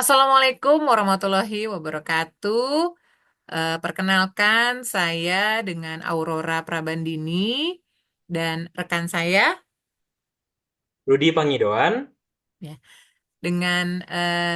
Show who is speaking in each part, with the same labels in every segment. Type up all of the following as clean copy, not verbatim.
Speaker 1: Assalamualaikum warahmatullahi wabarakatuh. Perkenalkan, saya dengan Aurora Prabandini dan rekan saya
Speaker 2: Rudi Pangidoan,
Speaker 1: ya, dengan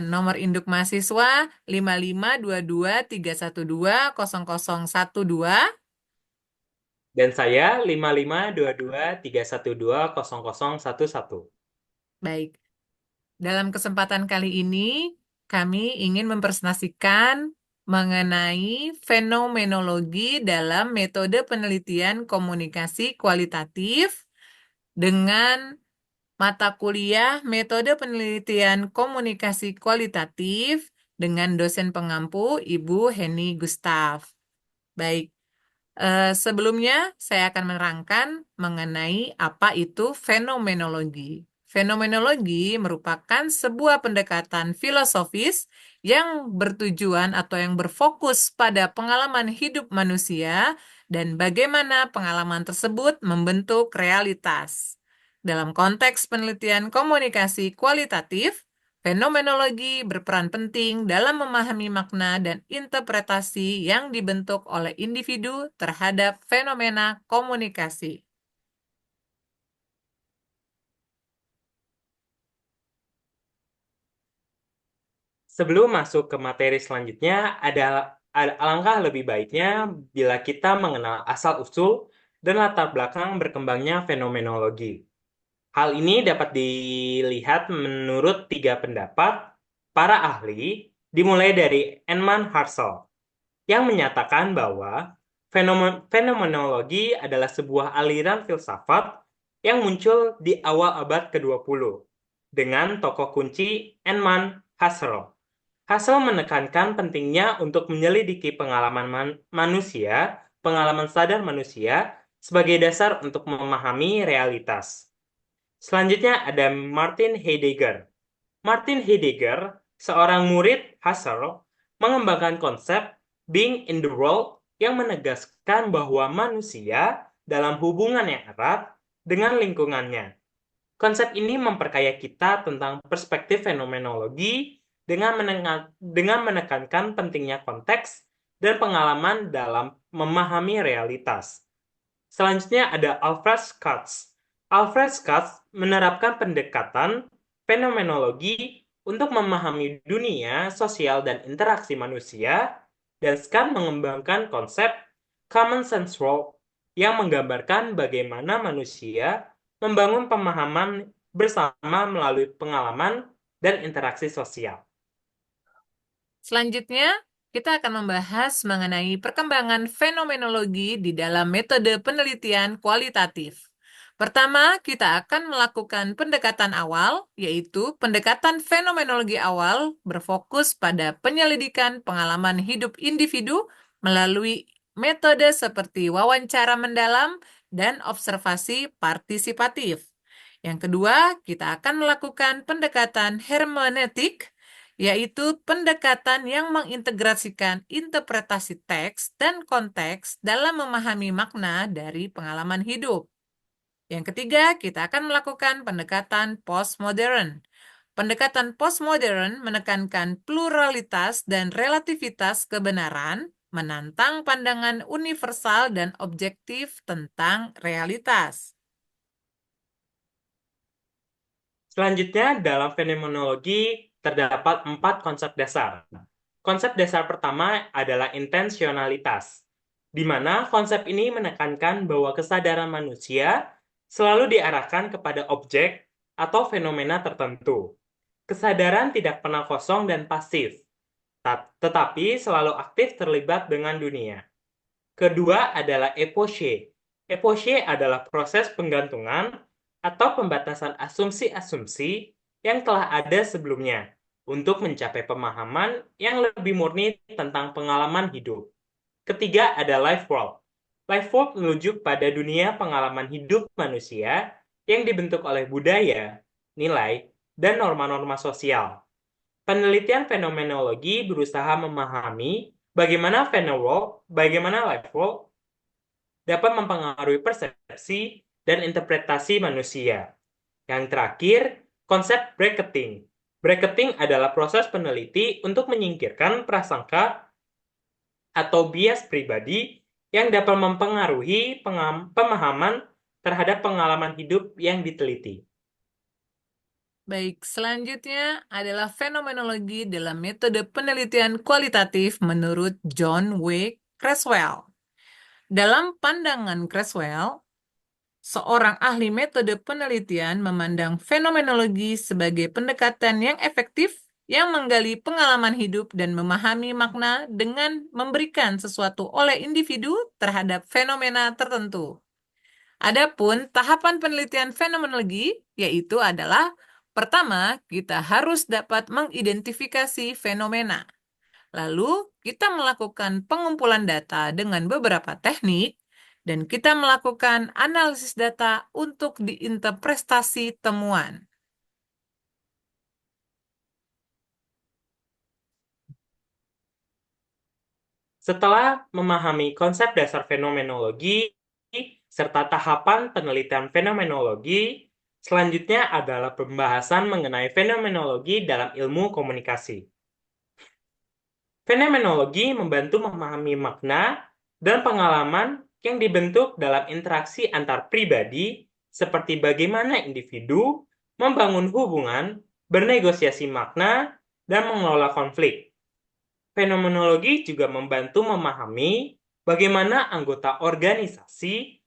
Speaker 1: nomor induk mahasiswa 552231200012.
Speaker 2: dan saya 552231200011.
Speaker 1: Baik, dalam kesempatan kali ini kami ingin mempresentasikan mengenai fenomenologi dalam metode penelitian komunikasi kualitatif dengan mata kuliah Metode Penelitian Komunikasi Kualitatif dengan dosen pengampu Ibu Heni Gustaf. Baik, sebelumnya saya akan menerangkan mengenai apa itu fenomenologi. Fenomenologi merupakan sebuah pendekatan filosofis yang bertujuan atau yang berfokus pada pengalaman hidup manusia dan bagaimana pengalaman tersebut membentuk realitas. Dalam konteks penelitian komunikasi kualitatif, fenomenologi berperan penting dalam memahami makna dan interpretasi yang dibentuk oleh individu terhadap fenomena komunikasi.
Speaker 2: Sebelum masuk ke materi selanjutnya, alangkah lebih baiknya bila kita mengenal asal-usul dan latar belakang berkembangnya fenomenologi. Hal ini dapat dilihat menurut tiga pendapat para ahli, dimulai dari Edmund Husserl, yang menyatakan bahwa fenomenologi adalah sebuah aliran filsafat yang muncul di awal abad ke-20 dengan tokoh kunci Edmund Husserl. Husserl menekankan pentingnya untuk menyelidiki pengalaman sadar manusia sebagai dasar untuk memahami realitas. Selanjutnya ada Martin Heidegger. Martin Heidegger, seorang murid Husserl, mengembangkan konsep being in the world yang menegaskan bahwa manusia dalam hubungan yang erat dengan lingkungannya. Konsep ini memperkaya kita tentang perspektif fenomenologi dengan menekankan pentingnya konteks dan pengalaman dalam memahami realitas. Selanjutnya ada Alfred Schatz. Alfred Schatz menerapkan pendekatan fenomenologi untuk memahami dunia sosial dan interaksi manusia, dan Schatz mengembangkan konsep common sense world yang menggambarkan bagaimana manusia membangun pemahaman bersama melalui pengalaman dan interaksi sosial.
Speaker 1: Selanjutnya, kita akan membahas mengenai perkembangan fenomenologi di dalam metode penelitian kualitatif. Pertama, kita akan melakukan pendekatan awal, yaitu pendekatan fenomenologi awal berfokus pada penyelidikan pengalaman hidup individu melalui metode seperti wawancara mendalam dan observasi partisipatif. Yang kedua, kita akan melakukan pendekatan hermeneutik, yaitu pendekatan yang mengintegrasikan interpretasi teks dan konteks dalam memahami makna dari pengalaman hidup. Yang ketiga, kita akan melakukan pendekatan postmodern. Pendekatan postmodern menekankan pluralitas dan relativitas kebenaran, menantang pandangan universal dan objektif tentang realitas.
Speaker 2: Selanjutnya, dalam fenomenologi terdapat 4 konsep dasar. Konsep dasar pertama adalah intensionalitas, di mana konsep ini menekankan bahwa kesadaran manusia selalu diarahkan kepada objek atau fenomena tertentu. Kesadaran tidak pernah kosong dan pasif, tetapi selalu aktif terlibat dengan dunia. Kedua adalah epoche. Epoche adalah proses penggantungan atau pembatasan asumsi-asumsi yang telah ada sebelumnya untuk mencapai pemahaman yang lebih murni tentang pengalaman hidup. Ketiga ada life world. Life world merujuk pada dunia pengalaman hidup manusia yang dibentuk oleh budaya, nilai, dan norma-norma sosial. Penelitian fenomenologi berusaha memahami bagaimana life world dapat mempengaruhi persepsi dan interpretasi manusia. Yang terakhir, konsep bracketing. Bracketing adalah proses peneliti untuk menyingkirkan prasangka atau bias pribadi yang dapat mempengaruhi pemahaman terhadap pengalaman hidup yang diteliti.
Speaker 1: Baik, selanjutnya adalah fenomenologi dalam metode penelitian kualitatif menurut John W. Creswell. Dalam pandangan Creswell, seorang ahli metode penelitian memandang fenomenologi sebagai pendekatan yang efektif yang menggali pengalaman hidup dan memahami makna dengan memberikan sesuatu oleh individu terhadap fenomena tertentu. Adapun tahapan penelitian fenomenologi yaitu adalah pertama, kita harus dapat mengidentifikasi fenomena. Lalu, kita melakukan pengumpulan data dengan beberapa teknik dan kita melakukan analisis data untuk diinterpretasi temuan.
Speaker 2: Setelah memahami konsep dasar fenomenologi serta tahapan penelitian fenomenologi, selanjutnya adalah pembahasan mengenai fenomenologi dalam ilmu komunikasi. Fenomenologi membantu memahami makna dan pengalaman yang dibentuk dalam interaksi antar pribadi, seperti bagaimana individu membangun hubungan, bernegosiasi makna, dan mengelola konflik. Fenomenologi juga membantu memahami bagaimana anggota organisasi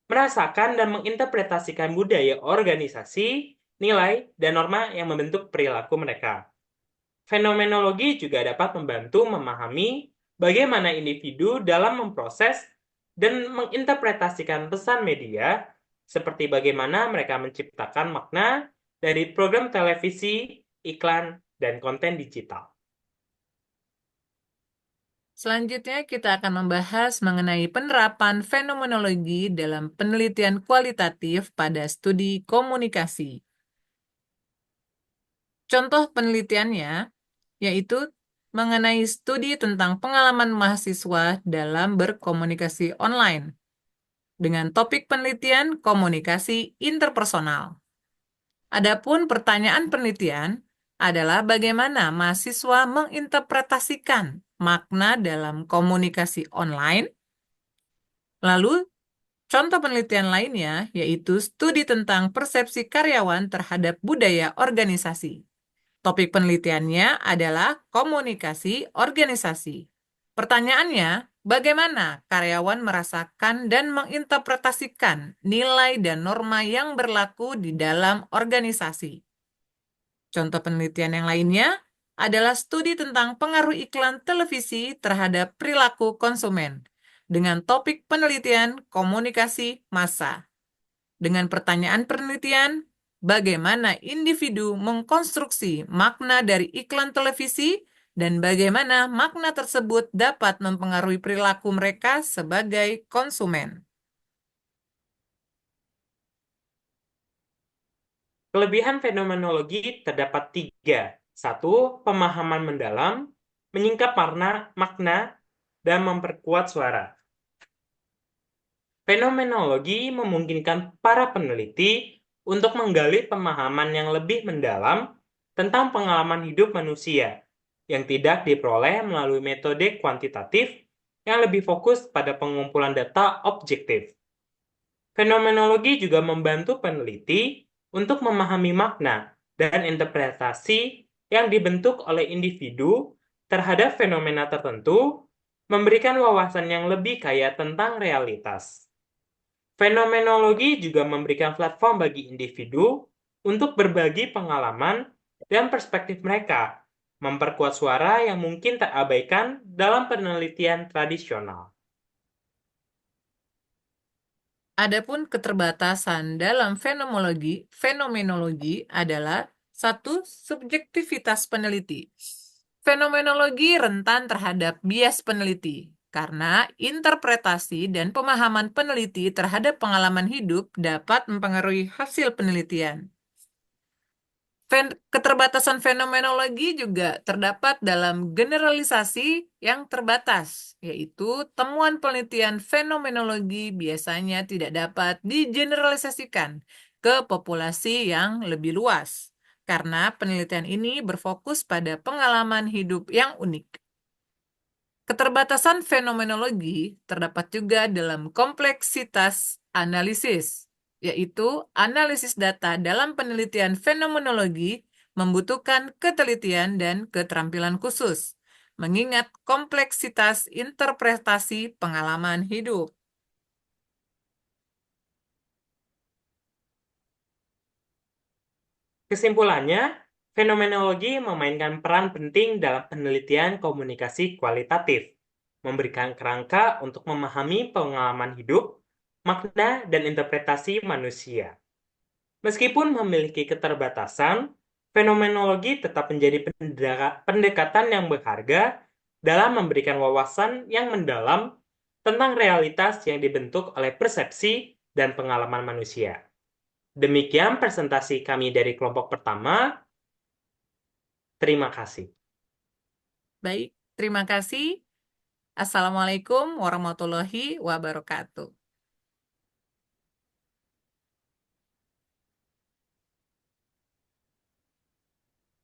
Speaker 2: merasakan dan menginterpretasikan budaya organisasi, nilai, dan norma yang membentuk perilaku mereka. Fenomenologi juga dapat membantu memahami bagaimana individu dalam memproses dan menginterpretasikan pesan media, seperti bagaimana mereka menciptakan makna dari program televisi, iklan, dan konten digital.
Speaker 1: Selanjutnya, kita akan membahas mengenai penerapan fenomenologi dalam penelitian kualitatif pada studi komunikasi. Contoh penelitiannya yaitu mengenai studi tentang pengalaman mahasiswa dalam berkomunikasi online dengan topik penelitian komunikasi interpersonal. Adapun pertanyaan penelitian adalah bagaimana mahasiswa menginterpretasikan makna dalam komunikasi online. Lalu, contoh penelitian lainnya yaitu studi tentang persepsi karyawan terhadap budaya organisasi. Topik penelitiannya adalah komunikasi organisasi. Pertanyaannya, bagaimana karyawan merasakan dan menginterpretasikan nilai dan norma yang berlaku di dalam organisasi? Contoh penelitian yang lainnya adalah studi tentang pengaruh iklan televisi terhadap perilaku konsumen dengan topik penelitian komunikasi massa. Dengan pertanyaan penelitian, bagaimana individu mengkonstruksi makna dari iklan televisi dan bagaimana makna tersebut dapat mempengaruhi perilaku mereka sebagai konsumen.
Speaker 2: Kelebihan fenomenologi terdapat tiga. Satu, pemahaman mendalam, menyingkap makna, dan memperkuat suara. Fenomenologi memungkinkan para peneliti untuk menggali pemahaman yang lebih mendalam tentang pengalaman hidup manusia yang tidak diperoleh melalui metode kuantitatif yang lebih fokus pada pengumpulan data objektif. Fenomenologi juga membantu peneliti untuk memahami makna dan interpretasi yang dibentuk oleh individu terhadap fenomena tertentu, memberikan wawasan yang lebih kaya tentang realitas. Fenomenologi juga memberikan platform bagi individu untuk berbagi pengalaman dan perspektif mereka, memperkuat suara yang mungkin terabaikan dalam penelitian tradisional.
Speaker 1: Adapun keterbatasan dalam fenomenologi adalah satu, subjektivitas peneliti. Fenomenologi rentan terhadap bias peneliti karena interpretasi dan pemahaman peneliti terhadap pengalaman hidup dapat mempengaruhi hasil penelitian. Keterbatasan fenomenologi juga terdapat dalam generalisasi yang terbatas, yaitu temuan penelitian fenomenologi biasanya tidak dapat digeneralisasikan ke populasi yang lebih luas, karena penelitian ini berfokus pada pengalaman hidup yang unik. Keterbatasan fenomenologi terdapat juga dalam kompleksitas analisis, yaitu analisis data dalam penelitian fenomenologi membutuhkan ketelitian dan keterampilan khusus, mengingat kompleksitas interpretasi pengalaman hidup.
Speaker 2: Kesimpulannya, fenomenologi memainkan peran penting dalam penelitian komunikasi kualitatif, memberikan kerangka untuk memahami pengalaman hidup, makna, dan interpretasi manusia. Meskipun memiliki keterbatasan, fenomenologi tetap menjadi pendekatan yang berharga dalam memberikan wawasan yang mendalam tentang realitas yang dibentuk oleh persepsi dan pengalaman manusia. Demikian presentasi kami dari kelompok pertama. Terima kasih.
Speaker 1: Baik, terima kasih. Assalamualaikum warahmatullahi wabarakatuh.